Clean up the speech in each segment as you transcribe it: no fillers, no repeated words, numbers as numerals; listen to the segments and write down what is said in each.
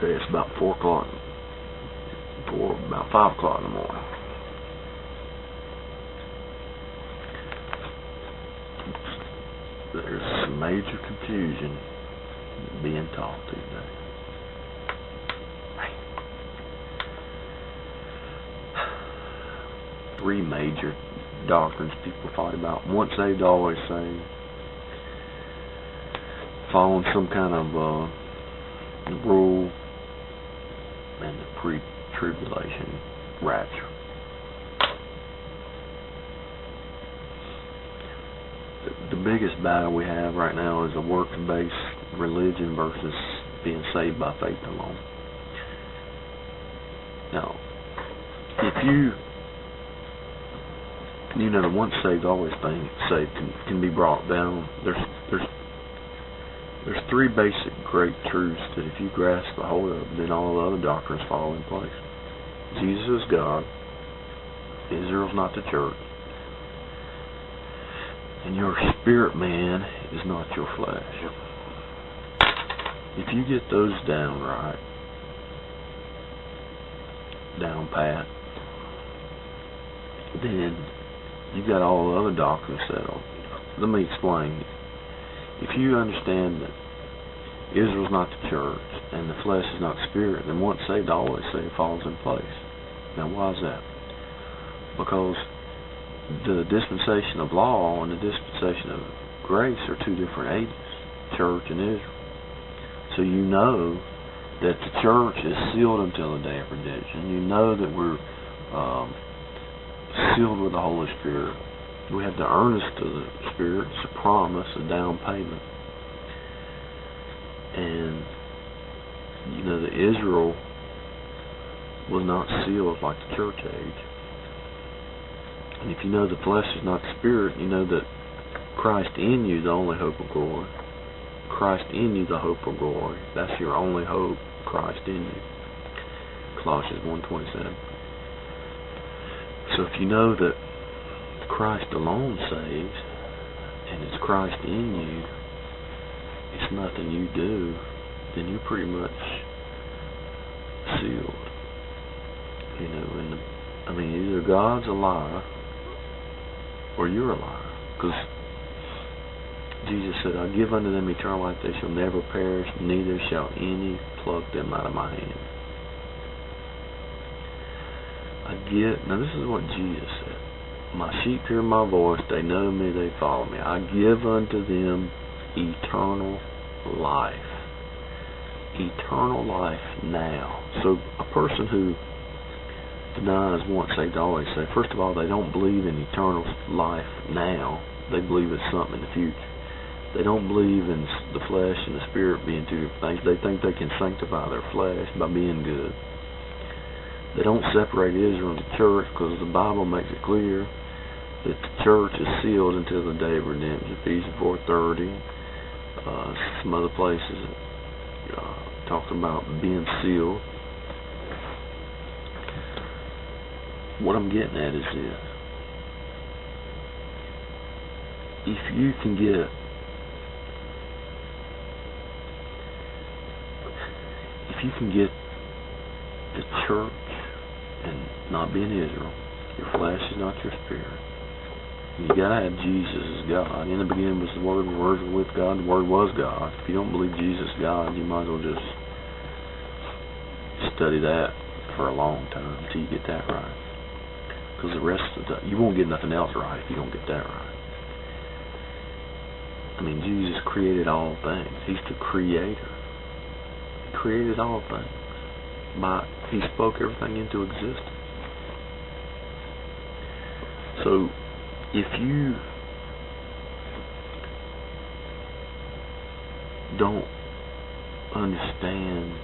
Okay, it's about 4 o'clock. About 5 o'clock in the morning. There's some major confusion being taught these days. 3 major doctrines people fight about. Once saved, always saved. Following some kind of rule, and the pre-tribulation rapture. The biggest battle we have right now is a works-based religion versus being saved by faith alone. Now, if you know, the once saved, always saved can be brought down. There's 3 basic great truths that if you grasp a hold of, then all the other doctrines fall in place. Jesus is God. Israel's not the church. And your spirit man is not your flesh. If you get those down right, down pat, then you got all the other doctrines settled. Let me explain. If you understand that Israel's not the church and the flesh is not spirit, then once saved, always saved falls in place. Now, why is that? Because the dispensation of law and the dispensation of grace are 2 different ages, church and Israel. So you know that the church is sealed until the day of redemption. You know that we're sealed with the Holy Spirit. We have the earnest of the Spirit. It's a promise, a down payment. And you know that Israel was not sealed like the church age. And if you know the flesh is not the spirit, you know that Christ in you, the only hope of glory. Christ in you, the hope of glory. That's your only hope, Christ in you. Colossians 1:27. So if you know that Christ alone saves, and it's Christ in you, it's nothing you do, then you're pretty much sealed. You know, and either God's a liar or you're a liar. Because Jesus said, I give unto them eternal life, they shall never perish, neither shall any pluck them out of my hand. Now this is what Jesus said. My sheep hear my voice, they know me, they follow me. I give unto them eternal life. Eternal life now. So a person who denies once saved, always saved, first of all, they don't believe in eternal life now. They believe it's something in the future. They don't believe in the flesh and the spirit being 2 different things. They think they can sanctify their flesh by being good. They don't separate Israel and the church because the Bible makes it clear that the church is sealed until the day of redemption. Ephesians 4:30, some other places talking about being sealed. What I'm getting at is this. If you can get the church and not being Israel, your flesh is not your spirit. You gotta have Jesus as God. In the beginning was the Word was with God, the Word was God. If you don't believe Jesus is God, you might as well just study that for a long time until you get that right. Because the rest of you won't get nothing else right if you don't get that right. Jesus created all things. He's the creator. He created all things. He spoke everything into existence. So, if you don't understand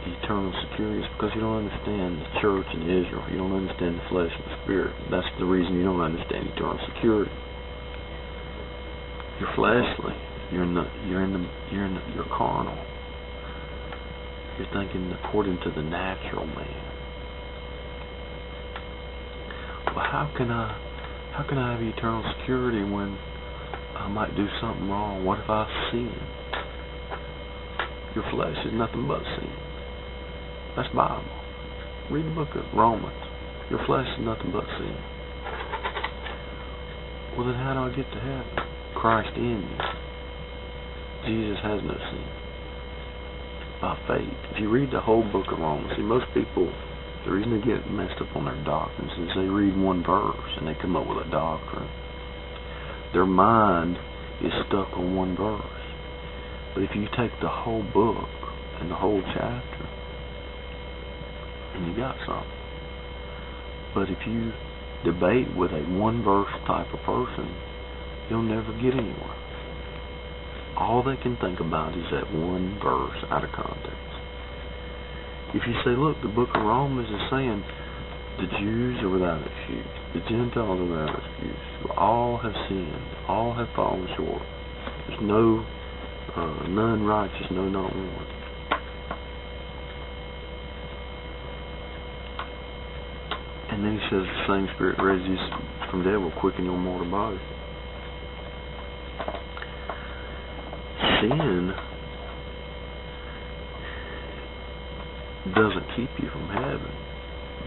eternal security, it's because you don't understand the church and Israel. You don't understand the flesh and the spirit. That's the reason you don't understand eternal security. You're fleshly. You're carnal. You're thinking according to the natural man. Well, how can I have eternal security when I might do something wrong? What if I sin? Your flesh is nothing but sin. That's Bible. Read the book of Romans. Your flesh is nothing but sin. Well, then how do I get to heaven? Christ in you. Jesus has no sin. By faith. If you read the whole book of Romans, see, most people, the reason they get messed up on their doctrines is they read one verse and they come up with a doctrine. Their mind is stuck on one verse. But if you take the whole book and the whole chapter, and you got something. But if you debate with a one verse type of person, you'll never get anywhere. All they can think about is that one verse out of context. If you say, look, the book of Romans is saying the Jews are without excuse, the Gentiles are without excuse, all have sinned, all have fallen short. There's no none righteous, no, not one. And then he says the same Spirit raised Jesus from the dead will quicken your mortal body. Sin doesn't keep you from heaven,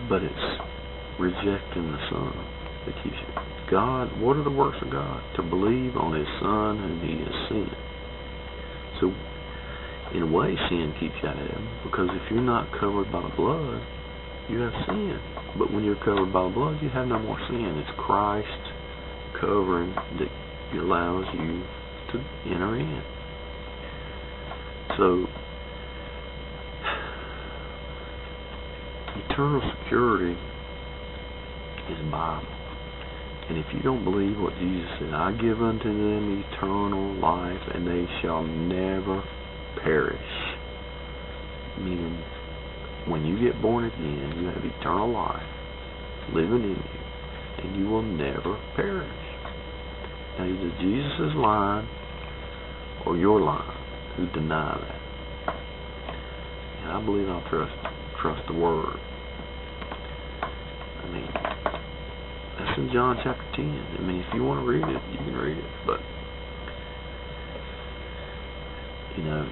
but it's rejecting the Son that keeps you. God, what are the works of God? To believe on His Son whom He has sent. So, in a way, sin keeps you out of heaven, because if you're not covered by the blood, you have sin. But when you're covered by the blood, you have no more sin. It's Christ covering that allows you to enter in. So, eternal security is Bible. And if you don't believe what Jesus said, I give unto them eternal life, and they shall never perish. Meaning, when you get born again, you have eternal life living in you, and you will never perish. Now, either Jesus is lying, or you're lying, who deny that. And I believe I'll trust the Word. I mean, that's in John chapter 10. I mean, if you want to read it, you can read it. But, you know,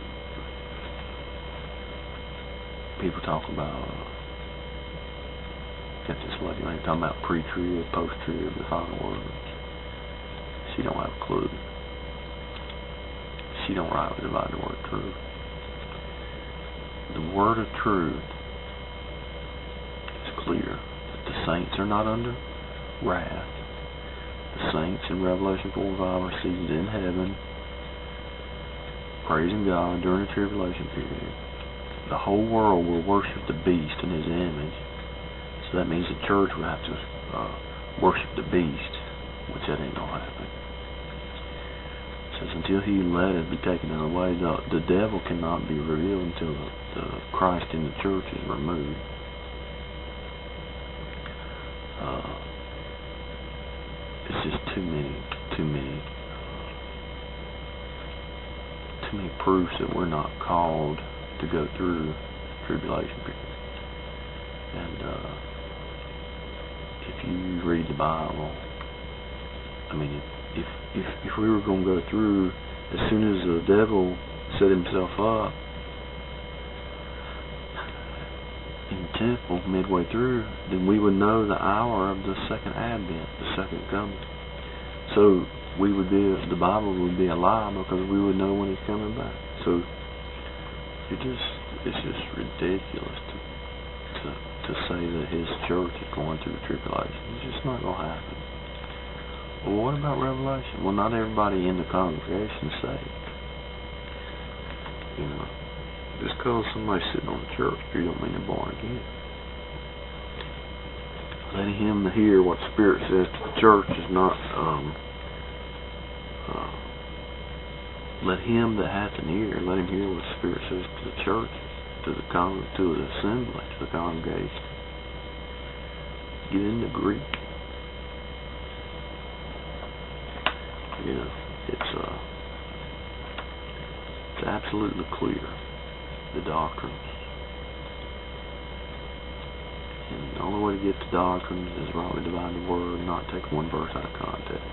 people talk about, got this lady on here talking about pre-trib, post-trib, the final words. She don't have a clue. She don't rightly divide the word of truth. The word of truth is clear. That the saints are not under wrath. The saints in Revelation 4:5 are seated in heaven, praising God during the tribulation period. The whole world will worship the beast in his image. So that means the church will have to worship the beast, which that ain't going to happen. It says until he let it be taken away, the devil cannot be revealed until the Christ in the church is removed. It's just too many proofs that we're not called to go through tribulation period. And if you read the Bible, I mean, if we were going to go through, as soon as the devil set himself up in the temple midway through, then we would know the hour of the second advent, the second coming. So the Bible would be a lie, because we would know when he's coming back. So it's just ridiculous to say that his church is going through the tribulation. It's just not going to happen. Well, what about Revelation? Well, not everybody in the congregation is saved. You know, just because somebody's sitting on the church pew don't mean they're born again. Let him hear what the Spirit says to the church is not. Let him that hath an ear, let him hear what the Spirit says to the churches, to the assembly, to the congregation. Get into Greek. You know, it's absolutely clear, the doctrines. And the only way to get the doctrines is rightly divide the word, not take one verse out of context.